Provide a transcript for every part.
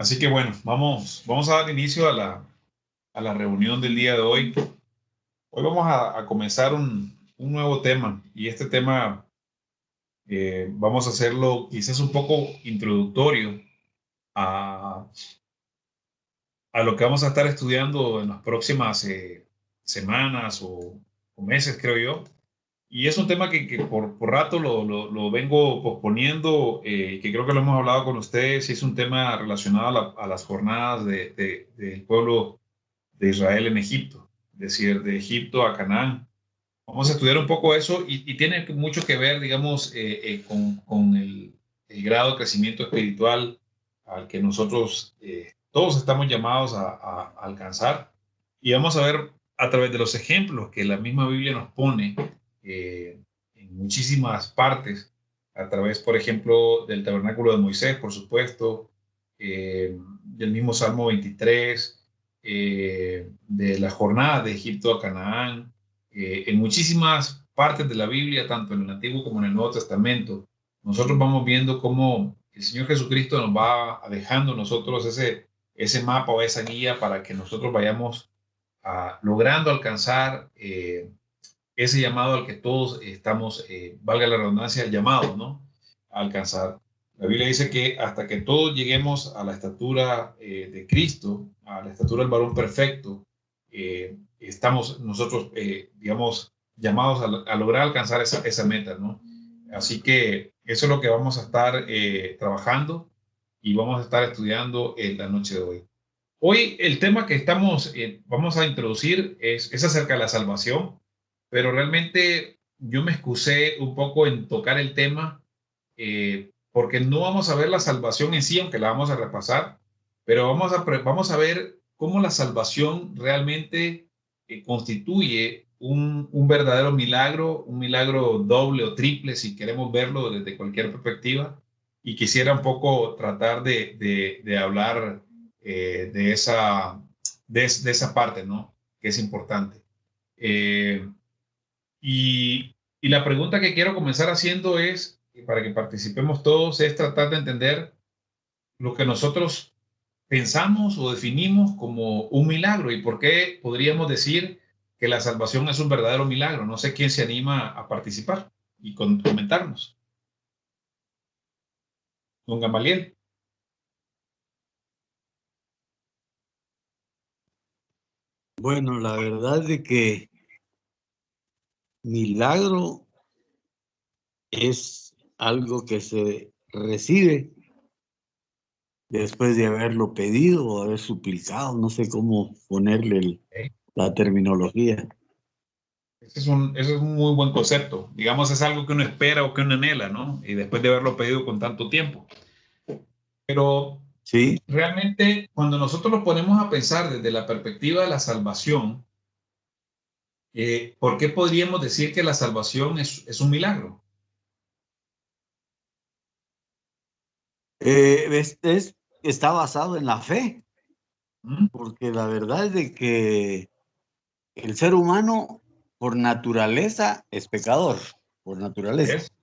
Así que bueno, vamos a dar inicio a la reunión del día de hoy. Hoy vamos a comenzar un nuevo tema y este tema vamos a hacerlo quizás un poco introductorio a, a lo que vamos a estar estudiando en las próximas semanas o meses, creo yo. Y es un tema que por rato lo vengo posponiendo, que creo que lo hemos hablado con ustedes, y es un tema relacionado a las jornadas del pueblo de Israel en Egipto, es decir, de Egipto a Canaán. Vamos a estudiar un poco eso y tiene mucho que ver, digamos, con el grado de crecimiento espiritual al que nosotros todos estamos llamados a alcanzar. Y vamos a ver a través de los ejemplos que la misma Biblia nos pone en muchísimas partes, a través, por ejemplo, del tabernáculo de Moisés, por supuesto, del mismo Salmo 23, de la jornada de Egipto a Canaán, en muchísimas partes de la Biblia, tanto en el Antiguo como en el Nuevo Testamento, nosotros vamos viendo cómo el Señor Jesucristo nos va dejando nosotros ese mapa o esa guía para que nosotros vayamos logrando alcanzar ese llamado al que todos estamos, valga la redundancia, llamados, ¿no? A alcanzar. La Biblia dice que hasta que todos lleguemos a la estatura de Cristo, a la estatura del varón perfecto, estamos nosotros, digamos, llamados a lograr alcanzar esa meta, ¿no? Así que eso es lo que vamos a estar trabajando y vamos a estar estudiando en la noche de hoy. Hoy el tema que vamos a introducir es acerca de la salvación, pero realmente yo me excusé un poco en tocar el tema porque no vamos a ver la salvación en sí, aunque la vamos a repasar, pero vamos a ver cómo la salvación realmente constituye un verdadero milagro, un milagro doble o triple, si queremos verlo desde cualquier perspectiva. Y quisiera un poco tratar de hablar de esa parte, ¿no? Que es importante. Eh, y la pregunta que quiero comenzar haciendo es, para que participemos todos, es tratar de entender lo que nosotros pensamos o definimos como un milagro y por qué podríamos decir que la salvación es un verdadero milagro. No sé quién se anima a participar y comentarnos. Don Gamaliel. Bueno, la verdad de que milagro es algo que se recibe después de haberlo pedido o haber suplicado, no sé cómo ponerle la terminología. Ese es un muy buen concepto. Digamos, es algo que uno espera o que uno anhela, ¿no? Y después de haberlo pedido con tanto tiempo. Pero Sí, realmente, cuando nosotros lo ponemos a pensar desde la perspectiva de la salvación, ¿por qué podríamos decir que la salvación es un milagro? está basado en la fe, ¿Mm? porque la verdad es de que el ser humano por naturaleza es pecador, por naturaleza. ¿Es? ¿Mm?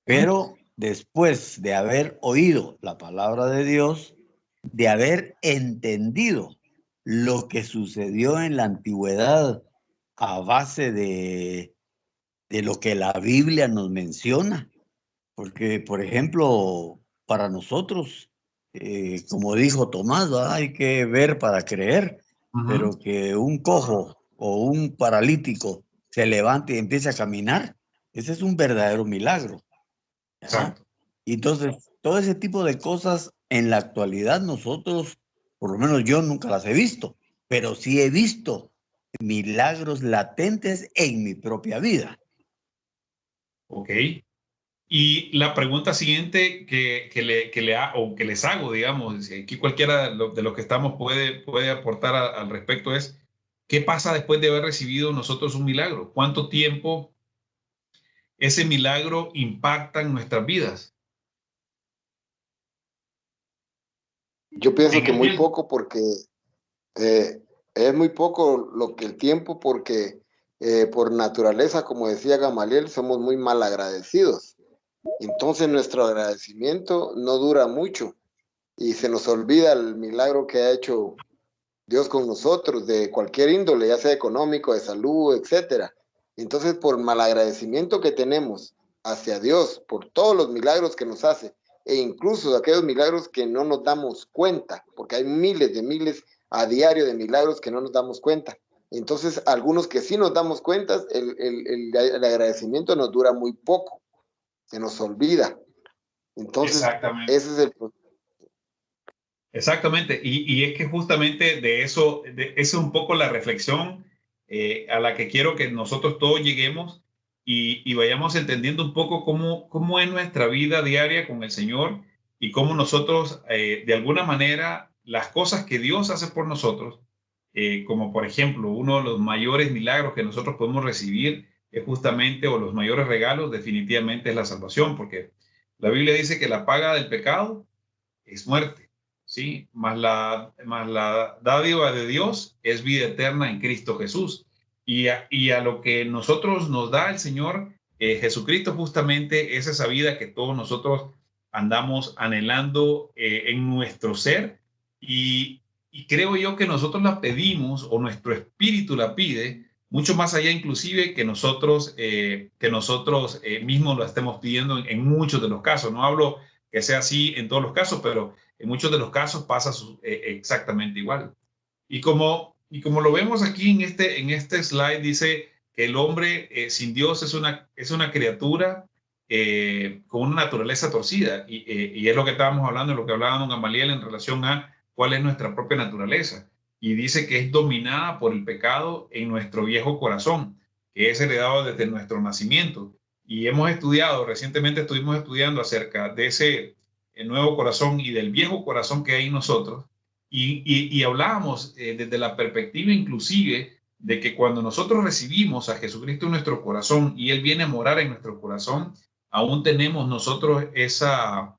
Pero después de haber oído la palabra de Dios, de haber entendido lo que sucedió en la antigüedad a base de lo que la Biblia nos menciona, porque, por ejemplo, para nosotros, como dijo Tomás, ¿verdad? Hay que ver para creer, Ujú. pero que un cojo o un paralítico se levante y empiece a caminar, ese es un verdadero milagro. ¿Ya? Exacto. Y entonces, todo ese tipo de cosas en la actualidad nosotros, por lo menos yo nunca las he visto, pero sí he visto milagros latentes en mi propia vida. Ok. Y la pregunta siguiente o que les hago, digamos, si aquí cualquiera de los que estamos puede aportar al respecto es, ¿qué pasa después de haber recibido nosotros un milagro? ¿Cuánto tiempo ese milagro impacta en nuestras vidas? Yo pienso En que el muy tiempo. poco porque eh, es muy poco lo que el tiempo porque por naturaleza, como decía Gamaliel, somos muy mal agradecidos. Entonces nuestro agradecimiento no dura mucho. y se nos olvida el milagro que ha hecho Dios con nosotros, de cualquier índole, ya sea económico, de salud, etcétera. Entonces, por malagradecimiento que tenemos hacia Dios, por todos los milagros que nos hace, e incluso aquellos milagros que no nos damos cuenta, porque hay miles de miles a diario de milagros que no nos damos cuenta. Entonces, algunos que sí nos damos cuenta, el agradecimiento nos dura muy poco, se nos olvida. Entonces, Exactamente. ese es el problema. Exactamente, y es que justamente de eso, esa es un poco la reflexión a la que quiero que nosotros todos lleguemos y vayamos entendiendo un poco cómo es nuestra vida diaria con el Señor y cómo nosotros, de alguna manera, las cosas que Dios hace por nosotros, como por ejemplo, uno de los mayores milagros que nosotros podemos recibir es justamente, o los mayores regalos, definitivamente es la salvación, porque la Biblia dice que la paga del pecado es muerte, ¿sí? Más la dádiva de Dios es vida eterna en Cristo Jesús. Y a lo que nosotros nos da el Señor Jesucristo justamente es esa vida que todos nosotros andamos anhelando en nuestro ser y creo yo que nosotros la pedimos o nuestro espíritu la pide mucho más allá inclusive que nosotros mismos lo estemos pidiendo en muchos de los casos. No hablo que sea así en todos los casos, pero en muchos de los casos pasa exactamente igual. Y como lo vemos aquí en este slide, dice que el hombre sin Dios es una criatura con una naturaleza torcida. Y es lo que estábamos hablando, lo que hablaba don Gamaliel en relación a cuál es nuestra propia naturaleza. Y dice que es dominada por el pecado en nuestro viejo corazón, que es heredado desde nuestro nacimiento. Y recientemente estuvimos estudiando acerca de ese nuevo corazón y del viejo corazón que hay en nosotros. Y hablábamos desde la perspectiva inclusive de que cuando nosotros recibimos a Jesucristo en nuestro corazón y Él viene a morar en nuestro corazón, aún tenemos nosotros esa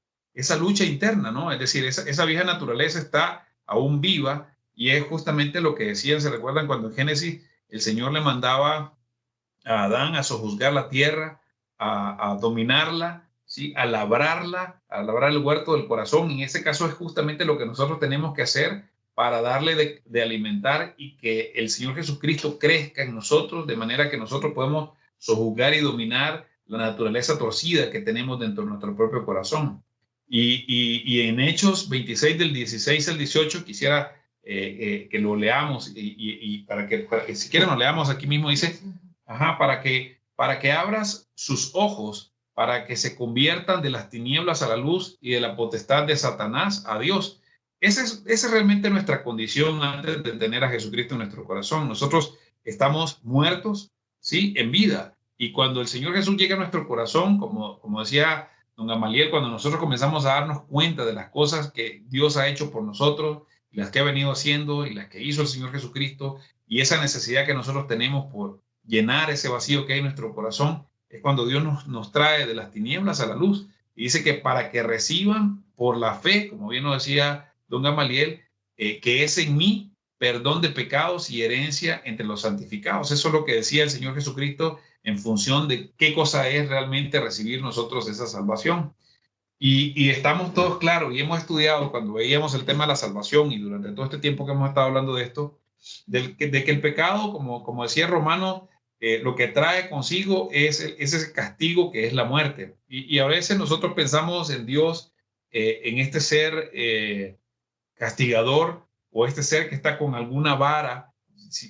lucha interna, ¿no? Es decir, esa vieja naturaleza está aún viva y es justamente lo que decían, ¿se recuerdan cuando en Génesis el Señor le mandaba a Adán a sojuzgar la tierra, a dominarla, ¿sí? A labrar el huerto del corazón? En ese caso es justamente lo que nosotros tenemos que hacer para darle de alimentar y que el Señor Jesucristo crezca en nosotros, de manera que nosotros podemos sojuzgar y dominar la naturaleza torcida que tenemos dentro de nuestro propio corazón. Y en Hechos 26 del 16 al 18 quisiera que lo leamos y para que si quieren lo leamos aquí mismo. Dice, para que abras sus ojos, para que se conviertan de las tinieblas a la luz y de la potestad de Satanás a Dios. Esa es realmente nuestra condición antes de tener a Jesucristo en nuestro corazón. Nosotros estamos muertos, ¿sí? En vida. Y cuando el Señor Jesús llega a nuestro corazón, como decía don Gamaliel, cuando nosotros comenzamos a darnos cuenta de las cosas que Dios ha hecho por nosotros, y las que ha venido haciendo y las que hizo el Señor Jesucristo, y esa necesidad que nosotros tenemos por llenar ese vacío que hay en nuestro corazón, es cuando Dios nos trae de las tinieblas a la luz. Y dice que para que reciban por la fe, como bien nos decía don Gamaliel, que es en mí perdón de pecados y herencia entre los santificados. Eso es lo que decía el Señor Jesucristo en función de qué cosa es realmente recibir nosotros esa salvación. Y estamos todos claros y hemos estudiado cuando veíamos el tema de la salvación y durante todo este tiempo que hemos estado hablando de esto, de que el pecado, como decía Romano, lo que trae consigo es ese castigo que es la muerte. Y a veces nosotros pensamos en Dios, en este ser castigador o este ser que está con alguna vara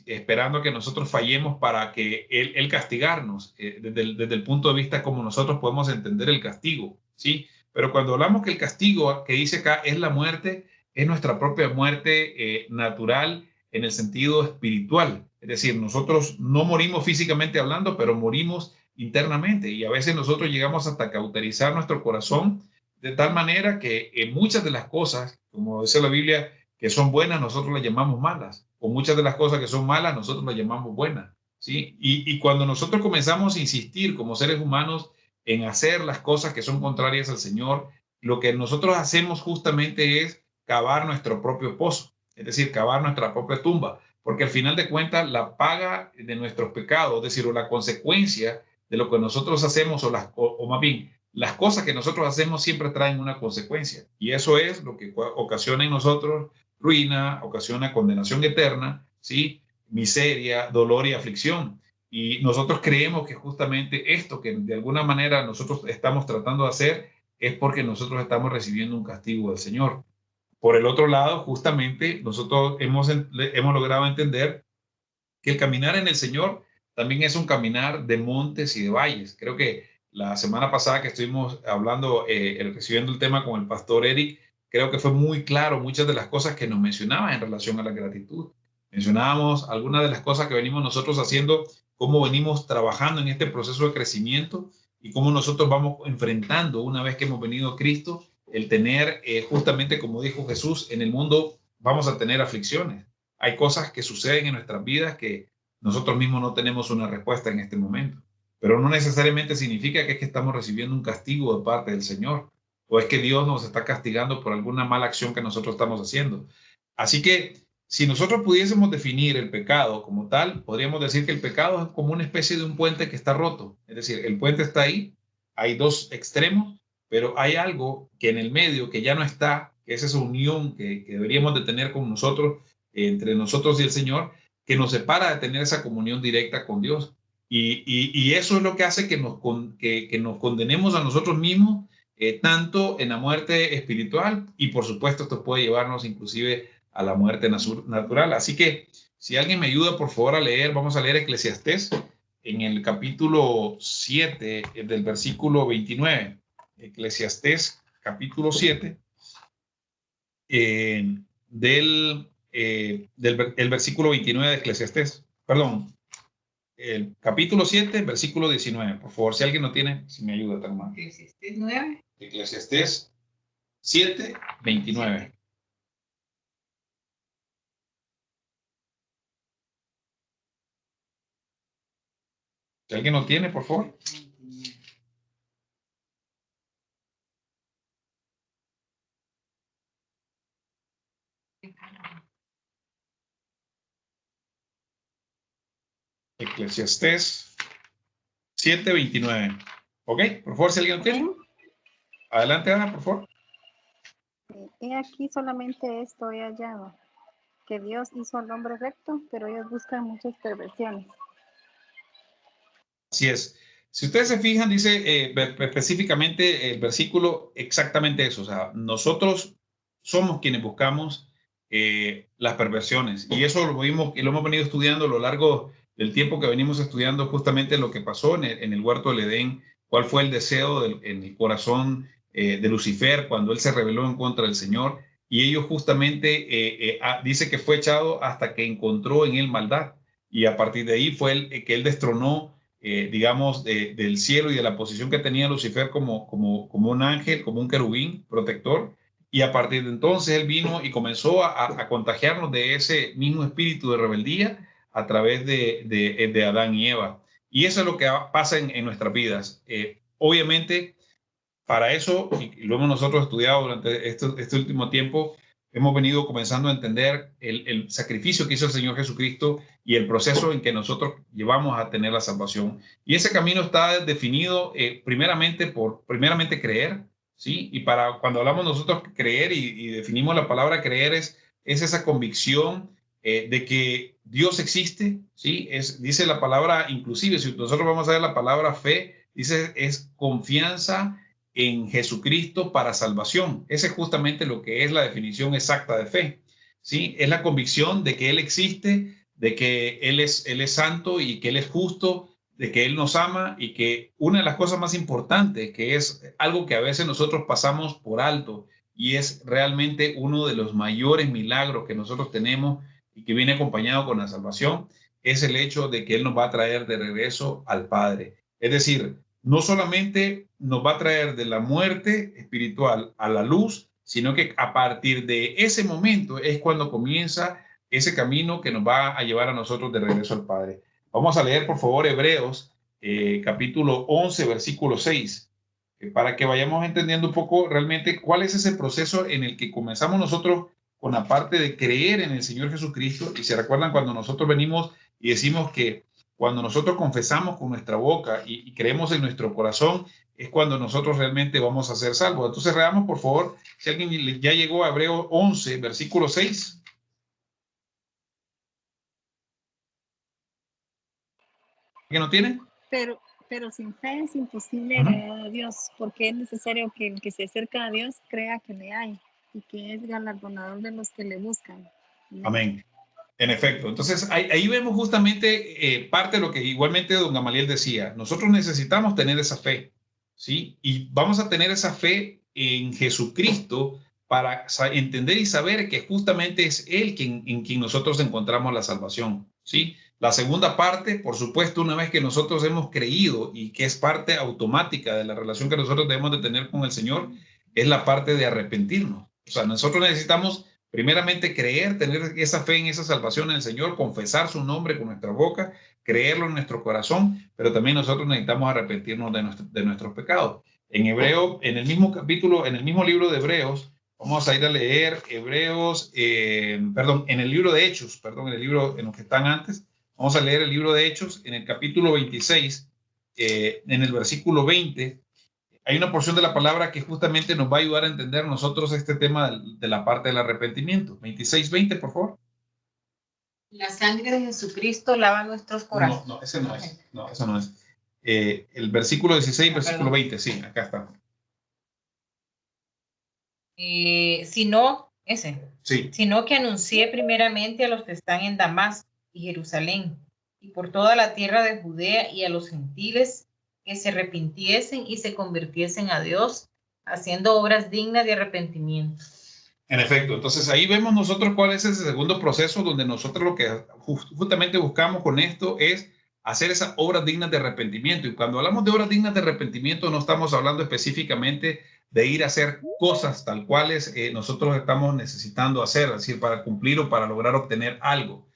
esperando que nosotros fallemos para que él castigarnos, desde el punto de vista como nosotros podemos entender el castigo, ¿sí? Pero cuando hablamos que el castigo que dice acá es la muerte, es nuestra propia muerte natural en el sentido espiritual. Es decir, nosotros no morimos físicamente hablando, pero morimos internamente. Y a veces nosotros llegamos hasta cauterizar nuestro corazón de tal manera que muchas de las cosas, como dice la Biblia, que son buenas, nosotros las llamamos malas. O muchas de las cosas que son malas, nosotros las llamamos buenas, ¿sí? Y cuando nosotros comenzamos a insistir como seres humanos en hacer las cosas que son contrarias al Señor, lo que nosotros hacemos justamente es cavar nuestro propio pozo, es decir, cavar nuestra propia tumba, porque al final de cuentas la paga de nuestros pecados, es decir, o la consecuencia de lo que nosotros hacemos, o más bien las cosas que nosotros hacemos siempre traen una consecuencia. Y eso es lo que ocasiona en nosotros ruina, ocasiona condenación eterna, ¿sí? Miseria, dolor y aflicción. Y nosotros creemos que justamente esto que de alguna manera nosotros estamos tratando de hacer es porque nosotros estamos recibiendo un castigo del Señor. Por el otro lado, justamente nosotros hemos logrado entender que el caminar en el Señor también es un caminar de montes y de valles. Creo que la semana pasada que estuvimos hablando, recibiendo el tema con el pastor Eric, creo que fue muy claro muchas de las cosas que nos mencionaba en relación a la gratitud. Mencionábamos algunas de las cosas que venimos nosotros haciendo, cómo venimos trabajando en este proceso de crecimiento y cómo nosotros vamos enfrentando una vez que hemos venido a Cristo, el tener, justamente como dijo Jesús, en el mundo vamos a tener aflicciones. Hay cosas que suceden en nuestras vidas que nosotros mismos no tenemos una respuesta en este momento, pero no necesariamente significa que es que estamos recibiendo un castigo de parte del Señor o es que Dios nos está castigando por alguna mala acción que nosotros estamos haciendo. Así que si nosotros pudiésemos definir el pecado como tal, podríamos decir que el pecado es como una especie de un puente que está roto. Es decir, el puente está ahí, hay dos extremos, pero hay algo que en el medio que ya no está, que es esa unión que deberíamos de tener con nosotros, entre nosotros y el Señor, que nos separa de tener esa comunión directa con Dios. Y eso es lo que hace que nos condenemos a nosotros mismos, tanto en la muerte espiritual y por supuesto esto puede llevarnos inclusive a la muerte natural. Así que si alguien me ayuda por favor a leer, vamos a leer Eclesiastés en el capítulo 7 del versículo 29. Eclesiastés capítulo 7 el versículo 29 de Eclesiastés. Perdón, el capítulo 7, versículo 19. Por favor, si alguien no tiene, si me ayuda, hermano. Eclesiastés 9. Eclesiastés 7, 29. Si alguien no tiene, por favor. Eclesiastés 7, 29. Ok, por favor, si alguien no tiene. Adelante, Ana, por favor. He aquí solamente esto he hallado, que Dios hizo al hombre recto, pero ellos buscan muchas perversiones. Así es. Si ustedes se fijan, dice específicamente el versículo exactamente eso. O sea, nosotros somos quienes buscamos las perversiones. Y eso lo vimos y lo hemos venido estudiando a lo largo del tiempo que venimos estudiando justamente lo que pasó en el huerto del Edén, cuál fue el deseo en el corazón de Lucifer cuando él se rebeló en contra del Señor. Y ellos justamente dice que fue echado hasta que encontró en él maldad. Y a partir de ahí fue que él destronó digamos, del cielo y de la posición que tenía Lucifer como un ángel, como un querubín protector. Y a partir de entonces él vino y comenzó a contagiarnos de ese mismo espíritu de rebeldía a través de Adán y Eva. Y eso es lo que pasa en nuestras vidas. Obviamente, para eso, y lo hemos nosotros estudiado durante este último tiempo, hemos venido comenzando a entender el sacrificio que hizo el Señor Jesucristo y el proceso en que nosotros llevamos a tener la salvación. Y ese camino está definido primeramente creer, ¿sí? Y para cuando hablamos nosotros creer y definimos la palabra creer es esa convicción de que Dios existe, ¿sí? Dice la palabra, inclusive si nosotros vamos a ver la palabra fe, dice es confianza en Jesucristo para salvación. Ese es justamente lo que es la definición exacta de fe. ¿Sí? Es la convicción de que Él existe, de que Él es santo y que Él es justo, de que Él nos ama y que una de las cosas más importantes, que es algo que a veces nosotros pasamos por alto y es realmente uno de los mayores milagros que nosotros tenemos y que viene acompañado con la salvación, es el hecho de que Él nos va a traer de regreso al Padre. Es decir, no solamente nos va a traer de la muerte espiritual a la luz, sino que a partir de ese momento es cuando comienza ese camino que nos va a llevar a nosotros de regreso al Padre. Vamos a leer, por favor, Hebreos, capítulo 11, versículo 6, para que vayamos entendiendo un poco realmente cuál es ese proceso en el que comenzamos nosotros con la parte de creer en el Señor Jesucristo. Y se recuerdan cuando nosotros venimos y decimos que cuando nosotros confesamos con nuestra boca y creemos en nuestro corazón, es cuando nosotros realmente vamos a ser salvos. Entonces, leamos, por favor, si alguien ya llegó a Hebreos 11, versículo 6. ¿Quién no tiene? Pero sin fe es imposible agradar a Dios, porque es necesario que el que se acerca a Dios crea que le hay y que es galardonador de los que le buscan. Amén. En efecto. Entonces, ahí vemos justamente parte de lo que igualmente don Gamaliel decía. Nosotros necesitamos tener esa fe, ¿sí? Y vamos a tener esa fe en Jesucristo para entender y saber que justamente es Él en quien nosotros encontramos la salvación, ¿sí? La segunda parte, por supuesto, una vez que nosotros hemos creído y que es parte automática de la relación que nosotros debemos de tener con el Señor, es la parte de arrepentirnos. O sea, nosotros necesitamos primeramente creer, tener esa fe en esa salvación en el Señor, confesar su nombre con nuestra boca, creerlo en nuestro corazón, pero también nosotros necesitamos arrepentirnos de nuestros pecados. En Hebreo, en el mismo capítulo, en el mismo libro de Hebreos, vamos a ir a leer Hebreos, en el libro de Hechos, en el libro en los que están antes, vamos a leer el libro de Hechos en el capítulo 26, en el versículo 20. Hay una porción de la palabra que justamente nos va a ayudar a entender nosotros este tema de la parte del arrepentimiento. 26:20, por favor. La sangre de Jesucristo lava nuestros corazones. No, ese no es. No, eso no es. El versículo 16, versículo 20, sí, acá está. Sino que anuncié primeramente a los que están en Damasco y Jerusalén y por toda la tierra de Judea y a los gentiles que se arrepintiesen y se convirtiesen a Dios, haciendo obras dignas de arrepentimiento. En efecto, entonces ahí vemos nosotros cuál es ese segundo proceso donde nosotros lo que justamente buscamos con esto es hacer esas obras dignas de arrepentimiento. Y cuando hablamos de obras dignas de arrepentimiento no estamos hablando específicamente de ir a hacer cosas tal cuales nosotros estamos necesitando hacer, es decir, para cumplir o para lograr obtener algo.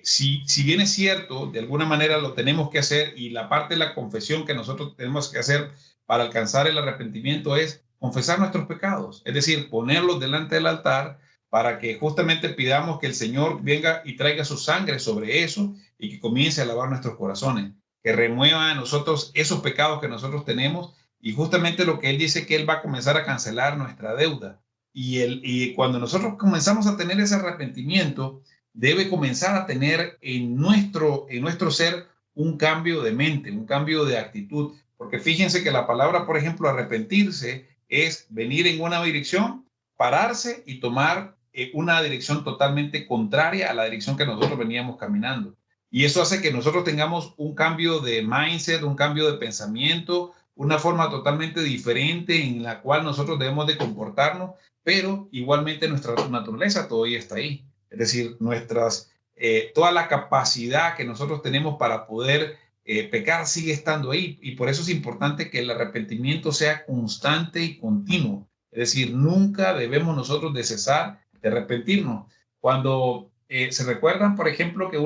Si bien es cierto, de alguna manera lo tenemos que hacer y la parte de la confesión que nosotros tenemos que hacer para alcanzar el arrepentimiento es confesar nuestros pecados, es decir, ponerlos delante del altar para que justamente pidamos que el Señor venga y traiga su sangre sobre eso y que comience a lavar nuestros corazones, que remueva a nosotros esos pecados que nosotros tenemos y justamente lo que Él dice que Él va a comenzar a cancelar nuestra deuda. Y cuando nosotros comenzamos a tener ese arrepentimiento, debe comenzar a tener en nuestro ser un cambio de mente, un cambio de actitud, porque fíjense que la palabra, por ejemplo, arrepentirse es venir en una dirección, pararse y tomar una dirección totalmente contraria a la dirección que nosotros veníamos caminando. Y eso hace que nosotros tengamos un cambio de mindset, un cambio de pensamiento, una forma totalmente diferente en la cual nosotros debemos de comportarnos, pero igualmente nuestra naturaleza todavía está ahí. Es decir, toda la capacidad que nosotros tenemos para poder pecar sigue estando ahí, y por eso es importante que el arrepentimiento sea constante y continuo. Es decir, nunca debemos nosotros de cesar de arrepentirnos. Cuando se recuerdan, por ejemplo, que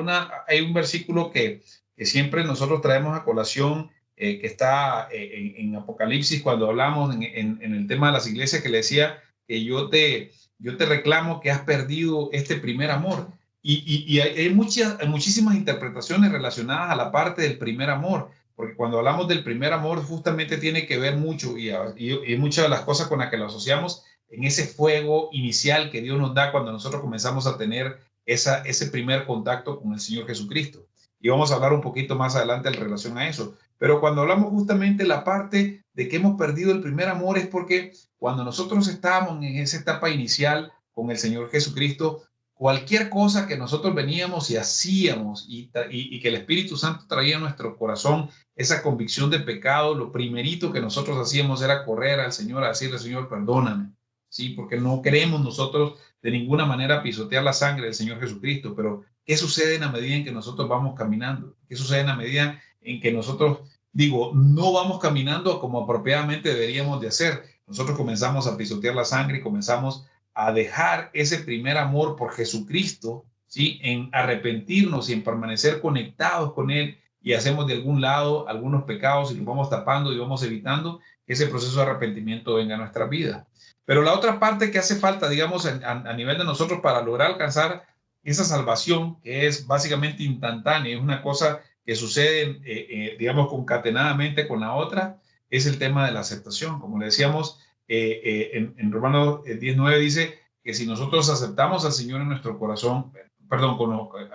hay un versículo que siempre nosotros traemos a colación, que está en Apocalipsis, cuando hablamos en el tema de las iglesias, que le decía que yo te reclamo que has perdido este primer amor. Y hay muchísimas interpretaciones relacionadas a la parte del primer amor, porque cuando hablamos del primer amor justamente tiene que ver mucho y muchas de las cosas con las que lo asociamos en ese fuego inicial que Dios nos da cuando nosotros comenzamos a tener ese primer contacto con el Señor Jesucristo. Y vamos a hablar un poquito más adelante en relación a eso. Pero cuando hablamos justamente la parte de que hemos perdido el primer amor es porque cuando nosotros estábamos en esa etapa inicial con el Señor Jesucristo, cualquier cosa que nosotros veníamos y hacíamos y que el Espíritu Santo traía a nuestro corazón esa convicción de pecado, lo primerito que nosotros hacíamos era correr al Señor a decirle, Señor, perdóname, ¿sí? Porque no queremos nosotros de ninguna manera pisotear la sangre del Señor Jesucristo. Pero ¿qué sucede en la medida en que nosotros vamos caminando? ¿Qué sucede en la medida en que nosotros, no vamos caminando como apropiadamente deberíamos de hacer? Nosotros comenzamos a pisotear la sangre y comenzamos a dejar ese primer amor por Jesucristo, ¿sí? En arrepentirnos y en permanecer conectados con Él, y hacemos de algún lado algunos pecados y los vamos tapando y vamos evitando que ese proceso de arrepentimiento venga a nuestra vida. Pero la otra parte que hace falta, digamos, a nivel de nosotros para lograr alcanzar esa salvación, que es básicamente instantánea, es una cosa que sucede, digamos, concatenadamente con la otra, es el tema de la aceptación. Como le decíamos, en Romanos 10:9 dice que si nosotros aceptamos al Señor en nuestro corazón, perdón,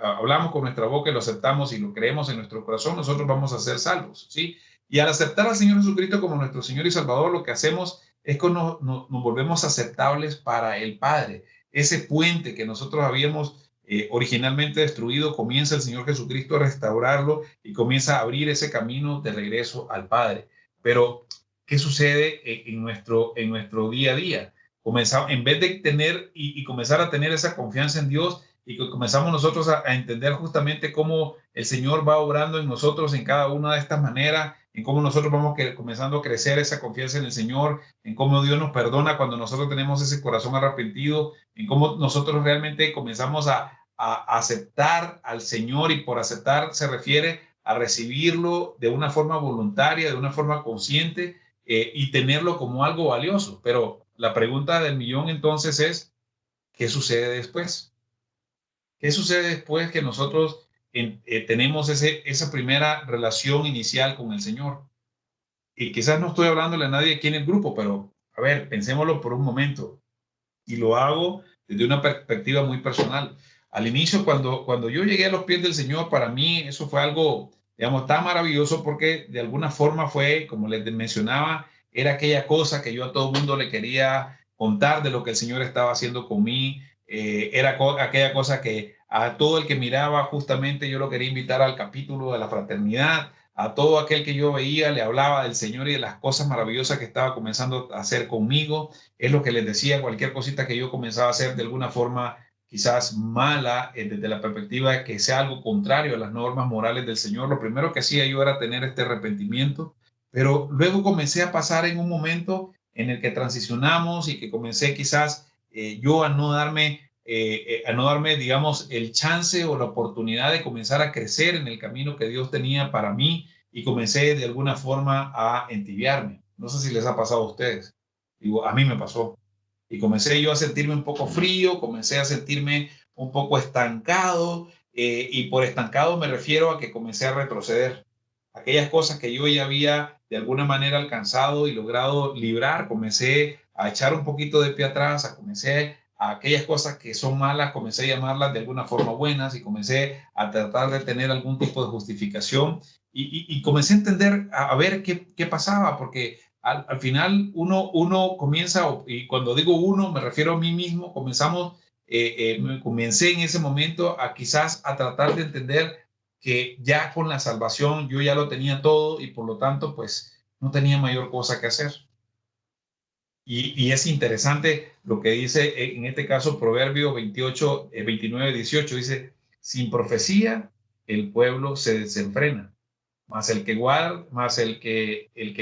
hablamos con nuestra boca y lo aceptamos y lo creemos en nuestro corazón, nosotros vamos a ser salvos, ¿sí? Y al aceptar al Señor Jesucristo como nuestro Señor y Salvador, lo que hacemos es que nos volvemos aceptables para el Padre. Ese puente que nosotros habíamos originalmente destruido, comienza el Señor Jesucristo a restaurarlo y comienza a abrir ese camino de regreso al Padre. Pero, ¿qué sucede en nuestro día a día? En vez de tener y comenzar a tener esa confianza en Dios, y que comenzamos nosotros a entender justamente cómo el Señor va obrando en nosotros en cada una de estas maneras, en cómo nosotros vamos comenzando a crecer esa confianza en el Señor, en cómo Dios nos perdona cuando nosotros tenemos ese corazón arrepentido, en cómo nosotros realmente comenzamos a aceptar al Señor, y por aceptar se refiere a recibirlo de una forma voluntaria, de una forma consciente, y tenerlo como algo valioso. Pero la pregunta del millón entonces es, ¿qué sucede después? ¿Qué sucede después que nosotros tenemos esa primera relación inicial con el Señor? Y quizás no estoy hablándole a nadie aquí en el grupo, pero a ver, pensémoslo por un momento. Y lo hago desde una perspectiva muy personal. Al inicio, cuando yo llegué a los pies del Señor, para mí eso fue algo, digamos, tan maravilloso, porque de alguna forma fue, como les mencionaba, era aquella cosa que yo a todo mundo le quería contar de lo que el Señor estaba haciendo con mí. Era aquella cosa que a todo el que miraba, justamente yo lo quería invitar al capítulo de la fraternidad. A todo aquel que yo veía le hablaba del Señor y de las cosas maravillosas que estaba comenzando a hacer conmigo. Es lo que les decía, cualquier cosita que yo comenzaba a hacer de alguna forma quizás mala, desde la perspectiva de que sea algo contrario a las normas morales del Señor, lo primero que hacía yo era tener este arrepentimiento. Pero luego comencé a pasar en un momento en el que transicionamos y que comencé quizás yo a no darme, digamos, el chance o la oportunidad de comenzar a crecer en el camino que Dios tenía para mí, y comencé de alguna forma a entibiarme. No sé si les ha pasado a ustedes. Digo, a mí me pasó. Y comencé yo a sentirme un poco frío, comencé a sentirme un poco estancado, y por estancado me refiero a que comencé a retroceder. Aquellas cosas que yo ya había de alguna manera alcanzado y logrado librar, comencé a echar un poquito de pie atrás, comencé a aquellas cosas que son malas, comencé a llamarlas de alguna forma buenas, y comencé a tratar de tener algún tipo de justificación, y comencé a entender, a ver qué pasaba, porque al final uno comienza, y cuando digo uno me refiero a mí mismo, comencé en ese momento a quizás a tratar de entender que ya con la salvación yo ya lo tenía todo, y por lo tanto pues no tenía mayor cosa que hacer. Y es interesante lo que dice en este caso Proverbio 28, 29, 18, dice: sin profecía el pueblo se desenfrena, mas el que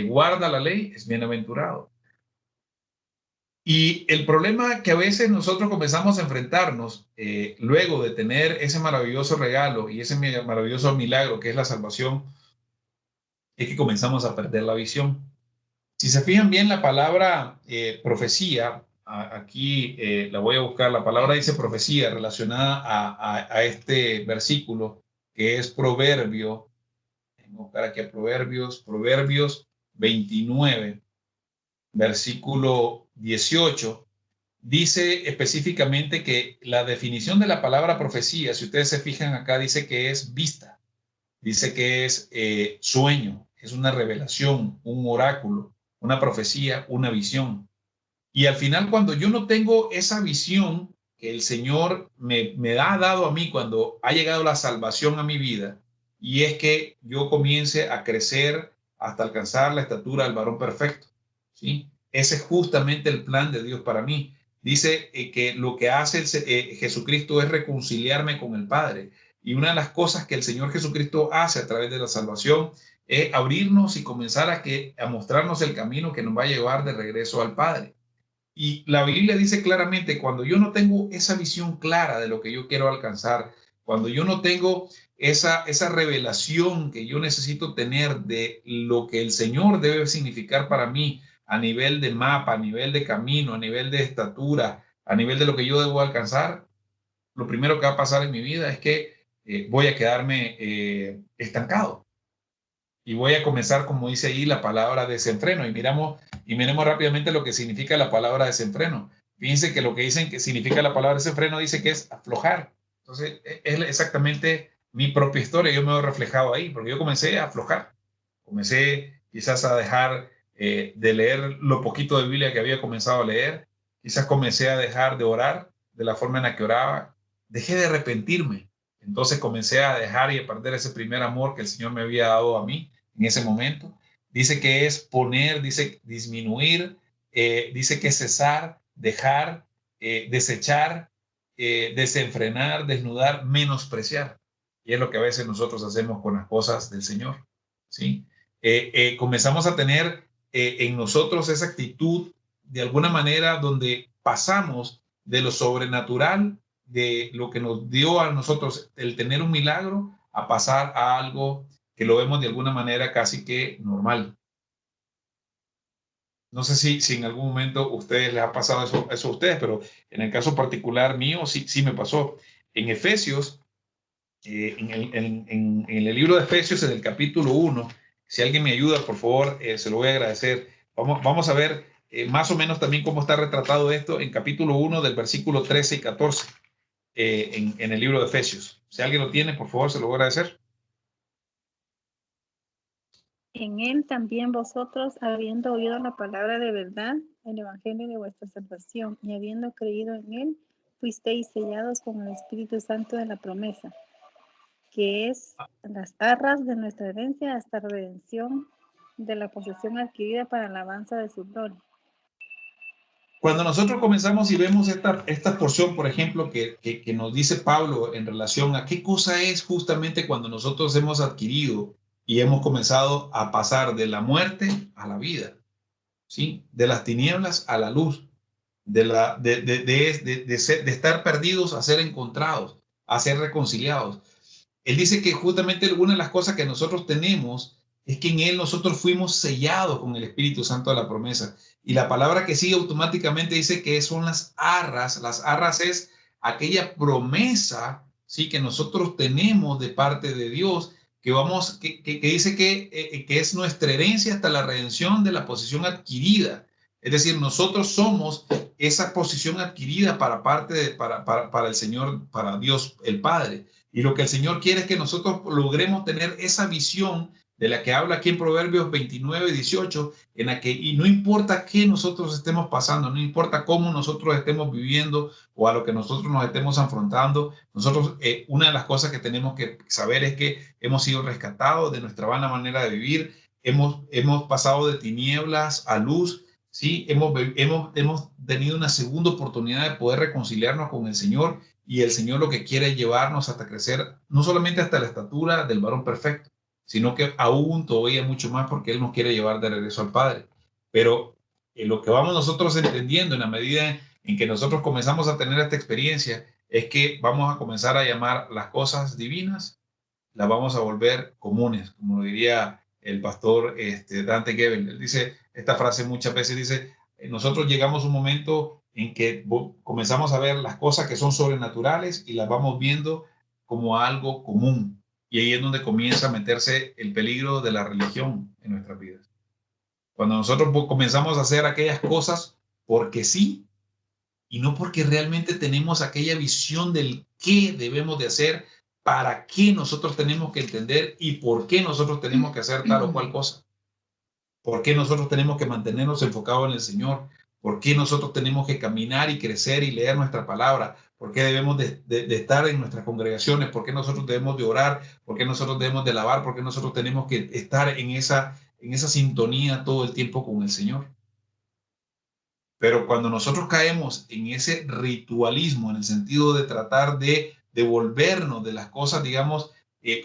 guarda la ley es bienaventurado. Y el problema que a veces nosotros comenzamos a enfrentarnos, luego de tener ese maravilloso regalo y ese maravilloso milagro que es la salvación, es que comenzamos a perder la visión. Si se fijan bien, la palabra profecía, aquí la voy a buscar, la palabra dice profecía relacionada a este versículo, que es Proverbio. Voy a buscar aquí a Proverbios 29, versículo 18. Dice específicamente que la definición de la palabra profecía, si ustedes se fijan acá, dice que es vista, dice que es sueño, es una revelación, un oráculo, una profecía, una visión. Y al final, cuando yo no tengo esa visión que el Señor me ha dado a mí cuando ha llegado la salvación a mi vida, y es que yo comience a crecer hasta alcanzar la estatura del varón perfecto, ¿sí? Ese es justamente el plan de Dios para mí. Dice que lo que hace Jesucristo es reconciliarme con el Padre. Y una de las cosas que el Señor Jesucristo hace a través de la salvación es abrirnos y comenzar a mostrarnos el camino que nos va a llevar de regreso al Padre. Y la Biblia dice claramente, cuando yo no tengo esa visión clara de lo que yo quiero alcanzar, cuando yo no tengo esa revelación que yo necesito tener de lo que el Señor debe significar para mí a nivel de mapa, a nivel de camino, a nivel de estatura, a nivel de lo que yo debo alcanzar, lo primero que va a pasar en mi vida es que voy a quedarme estancado. Y voy a comenzar, como dice ahí, la palabra desenfreno. Y miremos rápidamente lo que significa la palabra desenfreno. Fíjense que lo que dicen que significa la palabra desenfreno dice que es aflojar. Entonces, es exactamente mi propia historia. Yo me he reflejado ahí, porque yo comencé a aflojar. Comencé quizás a dejar de leer lo poquito de Biblia que había comenzado a leer. Quizás comencé a dejar de orar de la forma en la que oraba. Dejé de arrepentirme. Entonces comencé a dejar y a perder ese primer amor que el Señor me había dado a mí en ese momento. Dice que es poner, dice disminuir, dice que cesar, dejar, desechar, desenfrenar, desnudar, menospreciar. Y es lo que a veces nosotros hacemos con las cosas del Señor, ¿sí? Comenzamos a tener en nosotros esa actitud de alguna manera donde pasamos de lo sobrenatural, de lo que nos dio a nosotros el tener un milagro, a pasar a algo que lo vemos de alguna manera casi que normal. No sé si en algún momento a ustedes les ha pasado eso a ustedes, pero en el caso particular mío sí me pasó. En Efesios, en el libro de Efesios, en el capítulo 1, si alguien me ayuda, por favor, se lo voy a agradecer. Vamos a ver más o menos también cómo está retratado esto en capítulo 1 del versículo 13 y 14 en el libro de Efesios. Si alguien lo tiene, por favor, se lo voy a agradecer. En él también vosotros, habiendo oído la palabra de verdad, el evangelio de vuestra salvación, y habiendo creído en él, fuisteis sellados con el Espíritu Santo de la promesa, que es las arras de nuestra herencia hasta redención de la posesión adquirida para la alabanza de su gloria. Cuando nosotros comenzamos y vemos esta porción, por ejemplo, que nos dice Pablo en relación a qué cosa es justamente cuando nosotros hemos adquirido y hemos comenzado a pasar de la muerte a la vida, ¿sí? De las tinieblas a la luz, de estar perdidos a ser encontrados, a ser reconciliados. Él dice que justamente una de las cosas que nosotros tenemos es que en él nosotros fuimos sellados con el Espíritu Santo de la promesa. Y la palabra que sigue automáticamente dice que son las arras. Las arras es aquella promesa, ¿sí?, que nosotros tenemos de parte de Dios, que dice que es nuestra herencia hasta la redención de la posesión adquirida. Es decir, nosotros somos esa posición adquirida para el Señor, para Dios el Padre. Y lo que el Señor quiere es que nosotros logremos tener esa visión de la que habla aquí en Proverbios 29 y 18, en la que, y no importa qué nosotros estemos pasando, no importa cómo nosotros estemos viviendo o a lo que nosotros nos estemos afrontando, nosotros, una de las cosas que tenemos que saber es que hemos sido rescatados de nuestra vana manera de vivir, hemos pasado de tinieblas a luz, ¿sí? Hemos tenido una segunda oportunidad de poder reconciliarnos con el Señor, y el Señor lo que quiere es llevarnos hasta crecer, no solamente hasta la estatura del varón perfecto, sino que aún todavía mucho más, porque Él nos quiere llevar de regreso al Padre. Pero lo que vamos nosotros entendiendo en la medida en que nosotros comenzamos a tener esta experiencia es que vamos a comenzar a llamar las cosas divinas, las vamos a volver comunes, como lo diría el pastor Dante Gebel. Él dice esta frase muchas veces, dice, nosotros llegamos a un momento en que comenzamos a ver las cosas que son sobrenaturales y las vamos viendo como algo común. Y ahí es donde comienza a meterse el peligro de la religión en nuestras vidas. Cuando nosotros comenzamos a hacer aquellas cosas porque sí, y no porque realmente tenemos aquella visión del qué debemos de hacer, para qué nosotros tenemos que entender y por qué nosotros tenemos que hacer tal o cual cosa. ¿Por qué nosotros tenemos que mantenernos enfocados en el Señor? ¿Por qué nosotros tenemos que caminar y crecer y leer nuestra palabra? ¿Por qué debemos de estar en nuestras congregaciones? ¿Por qué nosotros debemos de orar? ¿Por qué nosotros debemos de alabar? ¿Por qué nosotros tenemos que estar en esa sintonía todo el tiempo con el Señor? Pero cuando nosotros caemos en ese ritualismo, en el sentido de tratar de devolvernos de las cosas, digamos,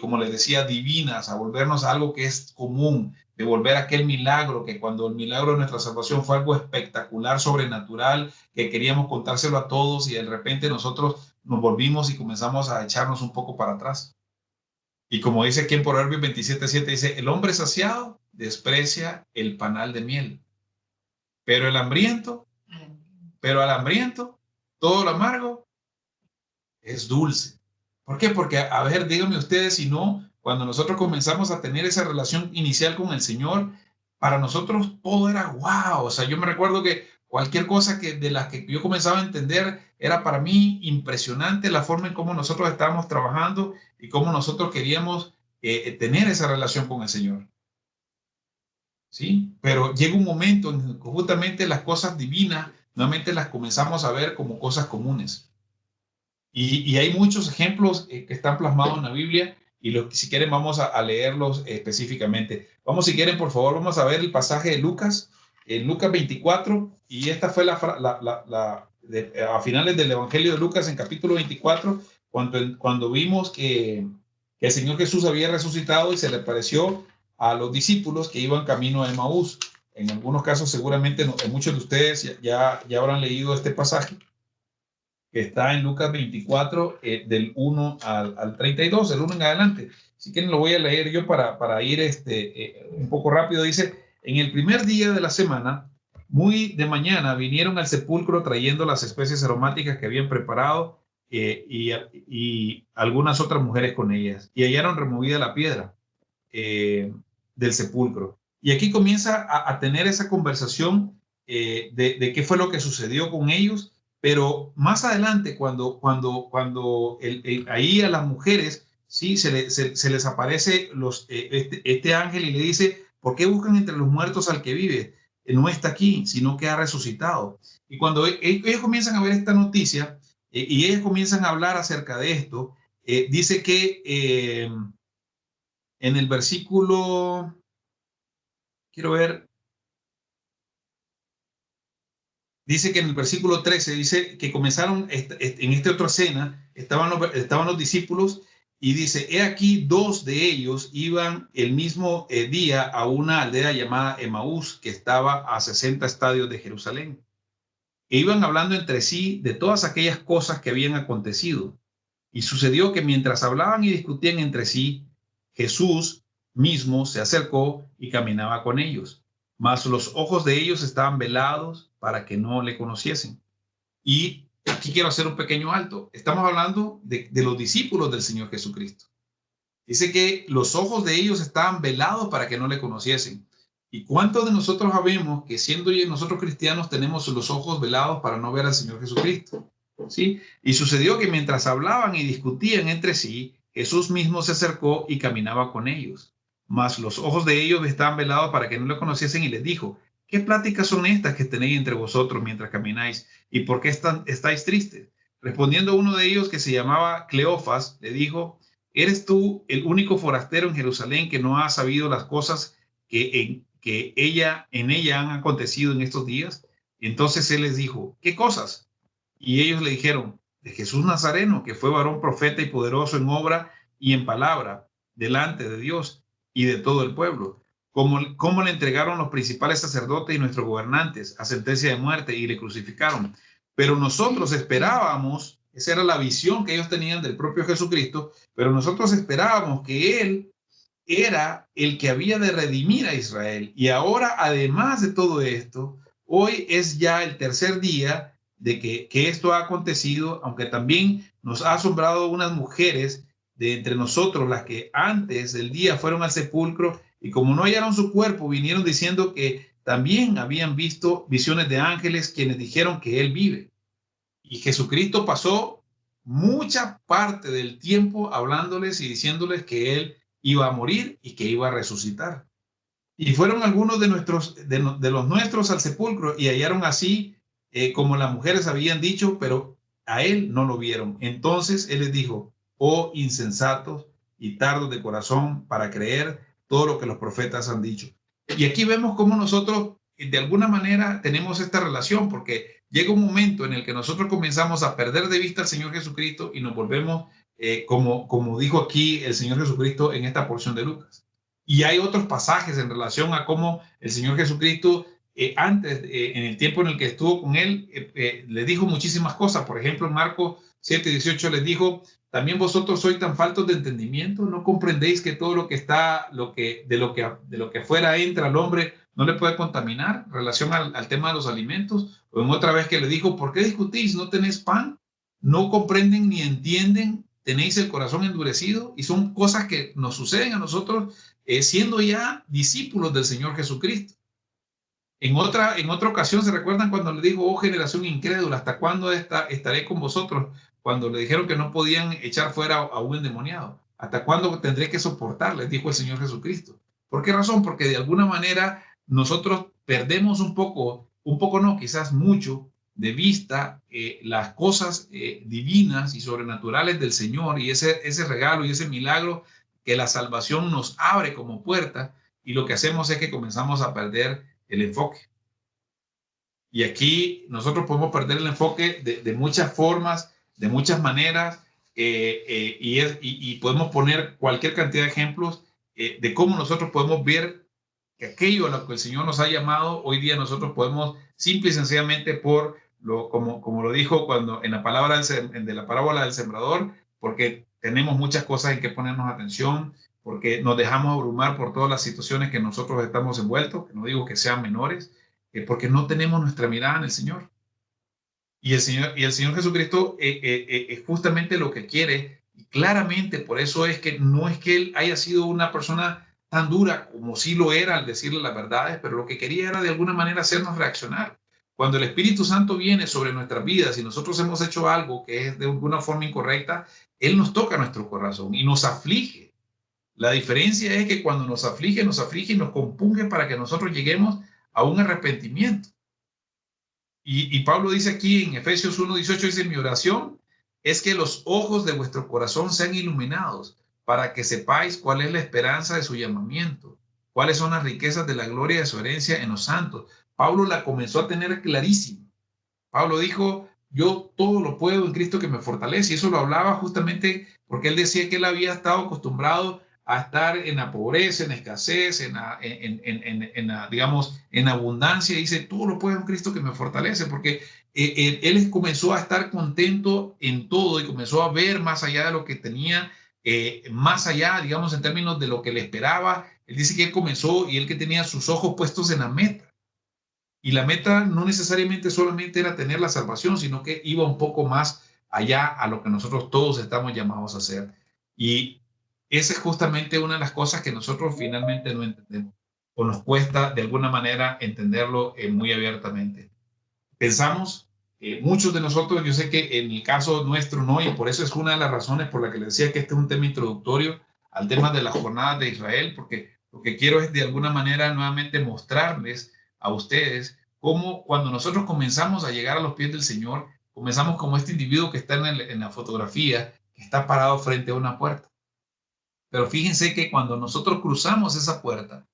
como les decía, divinas, a volvernos a algo que es común, de volver a aquel milagro, que cuando el milagro de nuestra salvación fue algo espectacular, sobrenatural, que queríamos contárselo a todos, y de repente nosotros nos volvimos y comenzamos a echarnos un poco para atrás. Y como dice aquí en Proverbios 27:7, dice, el hombre saciado desprecia el panal de miel, pero al hambriento, todo lo amargo es dulce. ¿Por qué? Porque, a ver, díganme ustedes si no, cuando nosotros comenzamos a tener esa relación inicial con el Señor, para nosotros todo era wow. O sea, yo me recuerdo que cualquier cosa de las que yo comenzaba a entender era para mí impresionante la forma en cómo nosotros estábamos trabajando y cómo nosotros queríamos tener esa relación con el Señor. ¿Sí? Pero llega un momento en que justamente las cosas divinas nuevamente las comenzamos a ver como cosas comunes. Y hay muchos ejemplos que están plasmados en la Biblia y si quieren vamos a leerlos específicamente. Vamos, si quieren, por favor, vamos a ver el pasaje de Lucas, en Lucas 24, y esta fue a finales del Evangelio de Lucas, en capítulo 24, cuando vimos que el Señor Jesús había resucitado y se le apareció a los discípulos que iban camino a Emaús. En algunos casos, seguramente muchos de ustedes ya habrán leído este pasaje, que está en Lucas 24, del 1 al 32, el 1 en adelante. Si quieren lo voy a leer yo para ir un poco rápido. Dice: en el primer día de la semana, muy de mañana, vinieron al sepulcro trayendo las especies aromáticas que habían preparado y algunas otras mujeres con ellas, y hallaron removida la piedra del sepulcro. Y aquí comienza a tener esa conversación de qué fue lo que sucedió con ellos. Pero más adelante, cuando ahí a las mujeres, sí, se les aparece este ángel y le dice: ¿por qué buscan entre los muertos al que vive? No está aquí, sino que ha resucitado. Y cuando ellos comienzan a ver esta noticia y ellos comienzan a hablar acerca de esto, dice que en el versículo, quiero ver, dice que en el versículo 13 dice que comenzaron en esta otra cena, estaban los discípulos, y dice: he aquí, dos de ellos iban el mismo día a una aldea llamada Emaús, que estaba a 60 estadios de Jerusalén. E iban hablando entre sí de todas aquellas cosas que habían acontecido. Y sucedió que mientras hablaban y discutían entre sí, Jesús mismo se acercó y caminaba con ellos. Mas los ojos de ellos estaban velados para que no le conociesen. Y aquí quiero hacer un pequeño alto. Estamos hablando de los discípulos del Señor Jesucristo. Dice que los ojos de ellos estaban velados para que no le conociesen. ¿Y cuántos de nosotros sabemos que siendo nosotros cristianos tenemos los ojos velados para no ver al Señor Jesucristo? ¿Sí? Y sucedió que mientras hablaban y discutían entre sí, Jesús mismo se acercó y caminaba con ellos. Mas los ojos de ellos estaban velados para que no le conociesen, y les dijo: ¿qué pláticas son estas que tenéis entre vosotros mientras camináis? ¿Y por qué estáis tristes? Respondiendo uno de ellos, que se llamaba Cleofas, le dijo: ¿eres tú el único forastero en Jerusalén que no ha sabido las cosas que en ella han acontecido en estos días? Entonces él les dijo: ¿qué cosas? Y ellos le dijeron: de Jesús Nazareno, que fue varón profeta y poderoso en obra y en palabra delante de Dios y de todo el pueblo, cómo le entregaron los principales sacerdotes y nuestros gobernantes a sentencia de muerte y le crucificaron. Pero nosotros esperábamos, esa era la visión que ellos tenían del propio Jesucristo, pero nosotros esperábamos que él era el que había de redimir a Israel. Y ahora, además de todo esto, hoy es ya el tercer día de que esto ha acontecido, aunque también nos ha asombrado unas mujeres de entre nosotros, las que antes del día fueron al sepulcro, y como no hallaron su cuerpo, vinieron diciendo que también habían visto visiones de ángeles, quienes dijeron que él vive. Y Jesucristo pasó mucha parte del tiempo hablándoles y diciéndoles que él iba a morir y que iba a resucitar. Y fueron algunos de los nuestros al sepulcro y hallaron así como las mujeres habían dicho, pero a él no lo vieron. Entonces él les dijo: oh insensatos y tardos de corazón para creer todo lo que los profetas han dicho. Y aquí vemos cómo nosotros de alguna manera tenemos esta relación, porque llega un momento en el que nosotros comenzamos a perder de vista al Señor Jesucristo y nos volvemos como dijo aquí el Señor Jesucristo en esta porción de Lucas. Y hay otros pasajes en relación a cómo el Señor Jesucristo antes, en el tiempo en el que estuvo con él, le dijo muchísimas cosas. Por ejemplo, en Marcos 7:18 les dijo: también vosotros sois tan faltos de entendimiento, no comprendéis que todo lo que está, de lo que afuera entra al hombre no le puede contaminar, en relación al tema de los alimentos. O en otra vez que le dijo: ¿por qué discutís? ¿No tenéis pan? ¿No comprenden ni entienden? tenéis el corazón endurecido, y son cosas que nos suceden a nosotros siendo ya discípulos del Señor Jesucristo. En otra ocasión, ¿se recuerdan cuando le dijo, oh generación incrédula, ¿hasta cuándo estaré con vosotros? Cuando le dijeron que no podían echar fuera a un endemoniado. ¿Hasta cuándo tendré que soportarles? Dijo el Señor Jesucristo. ¿Por qué razón? Porque de alguna manera nosotros perdemos un poco no, quizás mucho, de vista las cosas divinas y sobrenaturales del Señor, y ese regalo y ese milagro que la salvación nos abre como puerta, y lo que hacemos es que comenzamos a perder el enfoque. Y aquí nosotros podemos perder el enfoque de muchas formas, de muchas maneras, y podemos poner cualquier cantidad de ejemplos de cómo nosotros podemos ver que aquello a lo que el Señor nos ha llamado, hoy día nosotros podemos simple y sencillamente como lo dijo cuando en la palabra de la parábola del sembrador, porque tenemos muchas cosas en que ponernos atención, porque nos dejamos abrumar por todas las situaciones que nosotros estamos envueltos, que no digo que sean menores, porque no tenemos nuestra mirada en el Señor. Y el Señor Jesucristo es justamente lo que quiere, y claramente por eso es que no es que Él haya sido una persona tan dura como sí lo era al decirle las verdades, pero lo que quería era de alguna manera hacernos reaccionar. Cuando el Espíritu Santo viene sobre nuestras vidas y nosotros hemos hecho algo que es de alguna forma incorrecta, Él nos toca nuestro corazón y nos aflige. La diferencia es que cuando nos aflige y nos compunge para que nosotros lleguemos a un arrepentimiento. Y Pablo dice aquí en Efesios 1:18, dice, mi oración es que los ojos de vuestro corazón sean iluminados para que sepáis cuál es la esperanza de su llamamiento, cuáles son las riquezas de la gloria de su herencia en los santos. Pablo la comenzó a tener clarísima. Pablo dijo, yo todo lo puedo en Cristo que me fortalece, y eso lo hablaba justamente porque él decía que él había estado acostumbrado a estar en la pobreza, en la escasez, digamos, en abundancia. Dice, todo lo puedo en Cristo que me fortalece, porque él comenzó a estar contento en todo y comenzó a ver más allá de lo que tenía, más allá, digamos, en términos de lo que le esperaba. Él dice que él comenzó y él que tenía sus ojos puestos en la meta. Y la meta no necesariamente solamente era tener la salvación, sino que iba un poco más allá a lo que nosotros todos estamos llamados a hacer. Y esa es justamente una de las cosas que nosotros finalmente no entendemos, o nos cuesta de alguna manera entenderlo muy abiertamente. Pensamos, muchos de nosotros, yo sé que en el caso nuestro no, y por eso es una de las razones por la que les decía que este es un tema introductorio al tema de las jornadas de Israel, porque lo que quiero es de alguna manera nuevamente mostrarles a ustedes cómo cuando nosotros comenzamos a llegar a los pies del Señor, comenzamos como este individuo que está en la fotografía, que está parado frente a una puerta. Pero fíjense que cuando nosotros cruzamos esa puerta,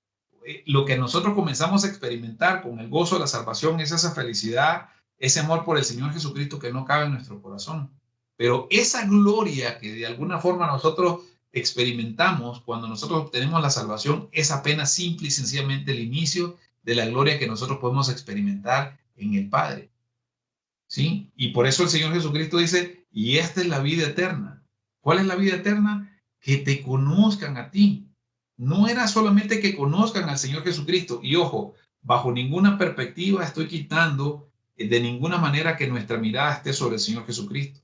lo que nosotros comenzamos a experimentar con el gozo de la salvación es esa felicidad, ese amor por el Señor Jesucristo que no cabe en nuestro corazón. Pero esa gloria que de alguna forma nosotros experimentamos cuando nosotros obtenemos la salvación es apenas simple y sencillamente el inicio de la gloria que nosotros podemos experimentar en el Padre. ¿Sí? Y por eso el Señor Jesucristo dice, y esta es la vida eterna. ¿Cuál es la vida eterna? Que te conozcan a ti. No era solamente que conozcan al Señor Jesucristo. Y ojo, bajo ninguna perspectiva estoy quitando de ninguna manera que nuestra mirada esté sobre el Señor Jesucristo.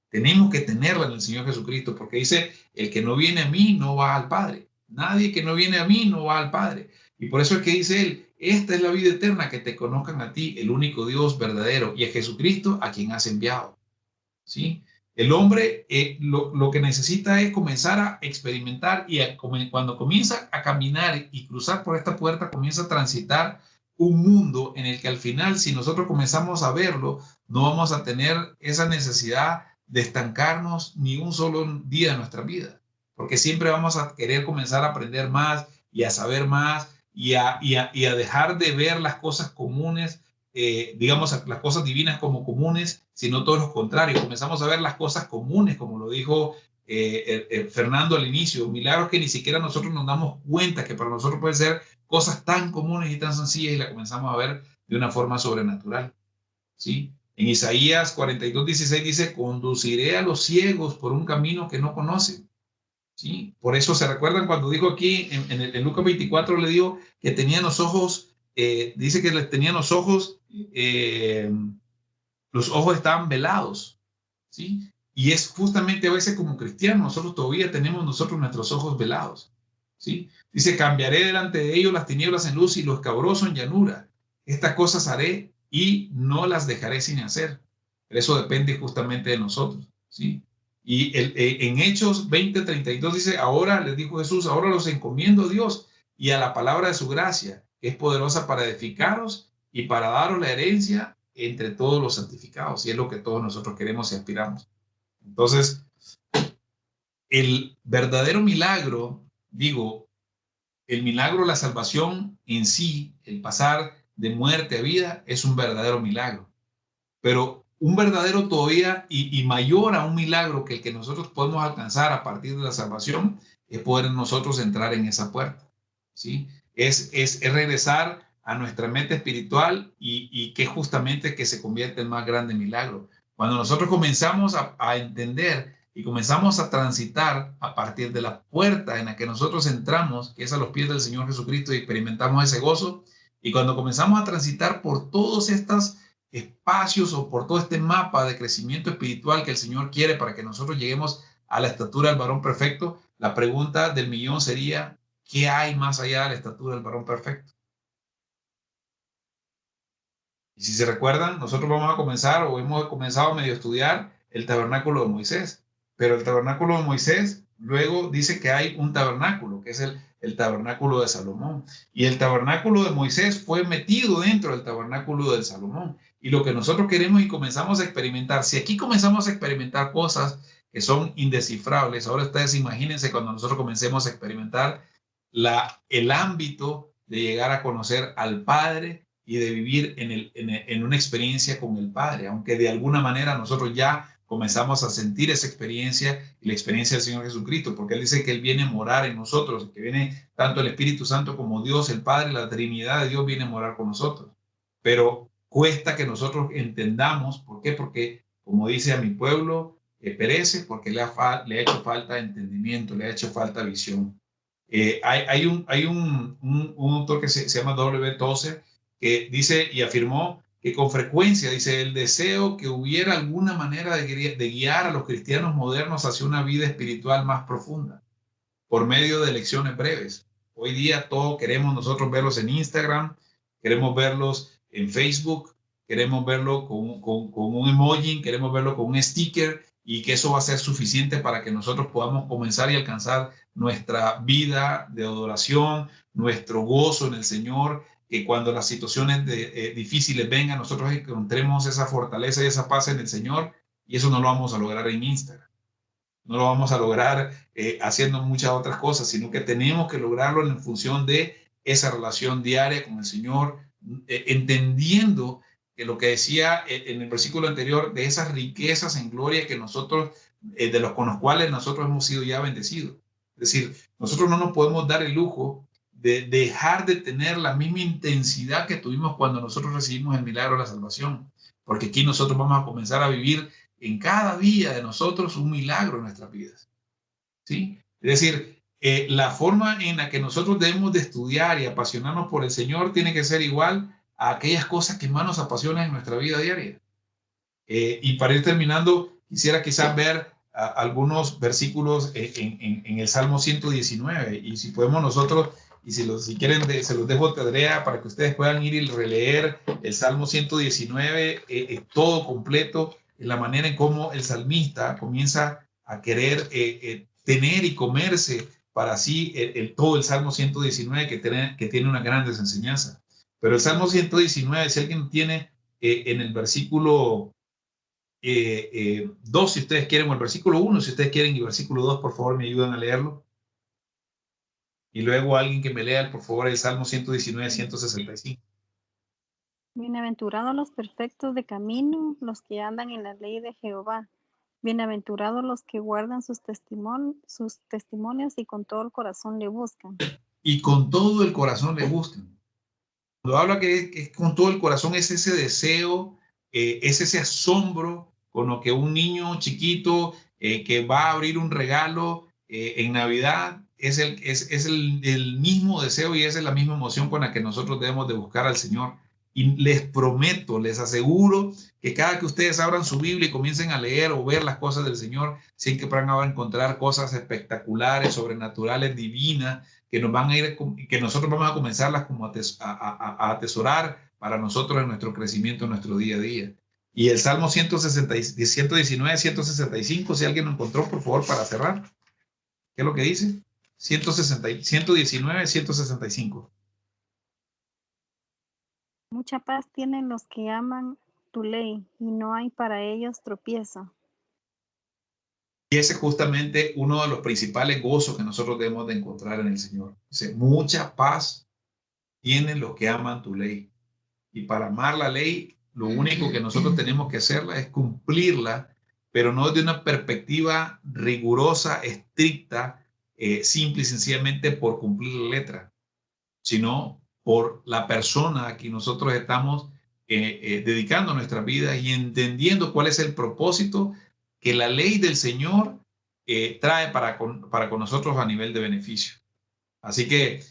Tenemos que tenerla en el Señor Jesucristo, porque dice, el que no viene a mí no va al Padre. Nadie que no viene a mí no va al Padre. Y por eso es que dice él, esta es la vida eterna, que te conozcan a ti, el único Dios verdadero, y a Jesucristo a quien has enviado. ¿Sí? El hombre lo que necesita es comenzar a experimentar, y cuando comienza a caminar y cruzar por esta puerta, comienza a transitar un mundo en el que al final, si nosotros comenzamos a verlo, no vamos a tener esa necesidad de estancarnos ni un solo día de nuestra vida, porque siempre vamos a querer comenzar a aprender más y a saber más y a dejar de ver las cosas comunes, digamos, las cosas divinas como comunes, sino todo lo contrario. Comenzamos a ver las cosas comunes, como lo dijo Fernando al inicio, milagros que ni siquiera nosotros nos damos cuenta que para nosotros pueden ser cosas tan comunes y tan sencillas, y las comenzamos a ver de una forma sobrenatural. ¿Sí? En Isaías 42:16 dice, conduciré a los ciegos por un camino que no conocen. ¿Sí? Por eso se recuerdan cuando dijo aquí en Lucas 24, le dijo que tenían los ojos, dice que les tenían los ojos estaban velados. ¿Sí? Y es justamente a veces como cristianos, nosotros todavía tenemos nuestros ojos velados, ¿sí? Dice, cambiaré delante de ellos las tinieblas en luz y lo escabroso en llanura. Estas cosas haré y no las dejaré sin hacer. Pero eso depende justamente de nosotros, ¿sí? Y en Hechos 20:32 dice, ahora les dijo Jesús, ahora los encomiendo a Dios y a la palabra de su gracia, que es poderosa para edificaros y para daros la herencia entre todos los santificados. Y es lo que todos nosotros queremos y aspiramos. Entonces, el verdadero milagro, digo, el milagro, la salvación en sí, el pasar de muerte a vida, es un verdadero milagro. Pero un verdadero todavía y mayor a un milagro que el que nosotros podemos alcanzar a partir de la salvación es poder nosotros entrar en esa puerta, ¿sí? Es regresar a nuestra meta espiritual y que justamente que se convierte en más grande milagro. Cuando nosotros comenzamos a entender y comenzamos a transitar a partir de la puerta en la que nosotros entramos, que es a los pies del Señor Jesucristo, y experimentamos ese gozo, y cuando comenzamos a transitar por todos estos espacios o por todo este mapa de crecimiento espiritual que el Señor quiere para que nosotros lleguemos a la estatura del varón perfecto, la pregunta del millón sería, ¿qué hay más allá de la estatura del varón perfecto? Y si se recuerdan, nosotros vamos a comenzar o hemos comenzado a medio estudiar el tabernáculo de Moisés, pero el tabernáculo de Moisés luego dice que hay un tabernáculo, que es el tabernáculo de Salomón. Y el tabernáculo de Moisés fue metido dentro del tabernáculo de Salomón. Y lo que nosotros queremos y comenzamos a experimentar, si aquí comenzamos a experimentar cosas que son indescifrables, ahora ustedes imagínense cuando nosotros comencemos a experimentar el ámbito de llegar a conocer al Padre y de vivir en una experiencia con el Padre, aunque de alguna manera nosotros ya comenzamos a sentir esa experiencia y la experiencia del Señor Jesucristo, porque Él dice que Él viene a morar en nosotros, que viene tanto el Espíritu Santo como Dios, el Padre, la Trinidad de Dios viene a morar con nosotros. Pero cuesta que nosotros entendamos, ¿por qué? Porque, como dice a mi pueblo, perece porque le ha hecho falta entendimiento, le ha hecho falta visión. Hay un autor que se llama W. Tozer que dice y afirmó que con frecuencia, dice, el deseo que hubiera alguna manera de guiar a los cristianos modernos hacia una vida espiritual más profunda por medio de lecciones breves. Hoy día todo queremos nosotros verlos en Instagram, queremos verlos en Facebook, queremos verlo con un emoji, queremos verlo con un sticker, y que eso va a ser suficiente para que nosotros podamos comenzar y alcanzar nuestra vida de adoración, nuestro gozo en el Señor, que cuando las situaciones difíciles vengan, nosotros encontremos esa fortaleza y esa paz en el Señor, y eso no lo vamos a lograr en Instagram. No lo vamos a lograr haciendo muchas otras cosas, sino que tenemos que lograrlo en función de esa relación diaria con el Señor, entendiendo que lo que decía en el versículo anterior, de esas riquezas en gloria que nosotros, con los cuales nosotros hemos sido ya bendecidos. Es decir, nosotros no nos podemos dar el lujo de dejar de tener la misma intensidad que tuvimos cuando nosotros recibimos el milagro de la salvación, porque aquí nosotros vamos a comenzar a vivir en cada día de nosotros un milagro en nuestras vidas, ¿sí? Es decir, la forma en la que nosotros debemos de estudiar y apasionarnos por el Señor tiene que ser igual a aquellas cosas que más nos apasionan en nuestra vida diaria. Y para ir terminando, quisiera quizás ver algunos versículos en el Salmo 119, y si podemos nosotros, y si quieren, se los dejo a tarea para que ustedes puedan ir y releer el Salmo 119, todo completo, en la manera en cómo el salmista comienza a querer tener y comerse para sí todo el Salmo 119, que tiene unas grandes enseñanzas. Pero el Salmo 119, si alguien tiene en el versículo 2, si ustedes quieren, o el versículo 1, si ustedes quieren, y el versículo 2, por favor, me ayudan a leerlo. Y luego alguien que me lea, por favor, el Salmo 119, 165. Bienaventurados los perfectos de camino, los que andan en la ley de Jehová. Bienaventurados los que guardan sus testimonios y con todo el corazón le buscan. Y con todo el corazón le buscan. Cuando habla que con todo el corazón, es ese deseo, es ese asombro con lo que un niño chiquito que va a abrir un regalo en Navidad, es el mismo deseo y es la misma emoción con la que nosotros debemos de buscar al Señor. Y les prometo, les aseguro que cada que ustedes abran su Biblia y comiencen a leer o ver las cosas del Señor, siempre van a encontrar cosas espectaculares, sobrenaturales, divinas, que nos van a ir, que nosotros vamos a comenzarlas como a atesorar para nosotros en nuestro crecimiento, en nuestro día a día. Y el Salmo 119, 165, si alguien lo encontró, por favor, para cerrar. ¿Qué es lo que dice? 119, 165. Mucha paz tienen los que aman tu ley, y no hay para ellos tropiezo. Y ese es justamente uno de los principales gozos que nosotros debemos de encontrar en el Señor. Dice, mucha paz tienen los que aman tu ley. Y para amar la ley, lo único que nosotros tenemos que hacerla es cumplirla, pero no de una perspectiva rigurosa, estricta, simple y sencillamente por cumplir la letra, sino por la persona a quien nosotros estamos dedicando nuestra vida y entendiendo cuál es el propósito que la ley del Señor trae para con nosotros a nivel de beneficio. Así que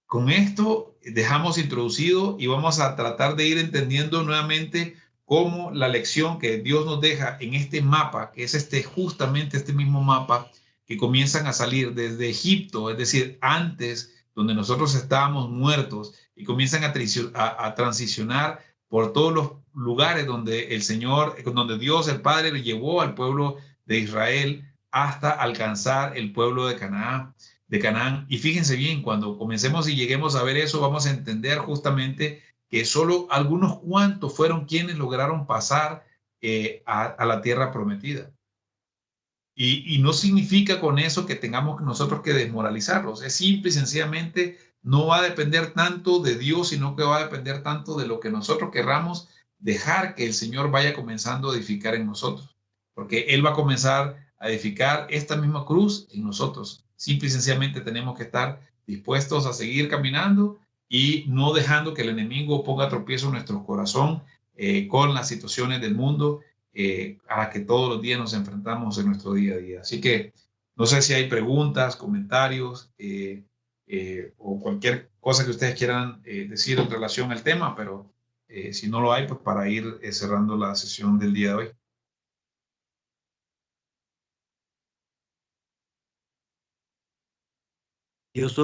con esto dejamos introducido y vamos a tratar de ir entendiendo nuevamente cómo la lección que Dios nos deja en este mapa, que es justamente este mismo mapa, que comienzan a salir desde Egipto, es decir, antes donde nosotros estábamos muertos, y comienzan a transicionar por todos los lugares donde el Señor, donde Dios el Padre le llevó al pueblo de Israel hasta alcanzar el pueblo de Canaán. Y fíjense bien, cuando comencemos y lleguemos a ver eso, vamos a entender justamente que solo algunos cuantos fueron quienes lograron pasar a la tierra prometida. Y no significa con eso que tengamos nosotros que desmoralizarlos. Es simple y sencillamente, no va a depender tanto de Dios, sino que va a depender tanto de lo que nosotros querramos dejar que el Señor vaya comenzando a edificar en nosotros. Porque Él va a comenzar a edificar esta misma cruz en nosotros. Simple y sencillamente tenemos que estar dispuestos a seguir caminando y no dejando que el enemigo ponga tropiezo en nuestro corazón con las situaciones del mundo a la que todos los días nos enfrentamos en nuestro día a día. Así que no sé si hay preguntas, comentarios o cualquier cosa que ustedes quieran decir en relación al tema, pero si no lo hay, pues para ir cerrando la sesión del día de hoy. Yo solo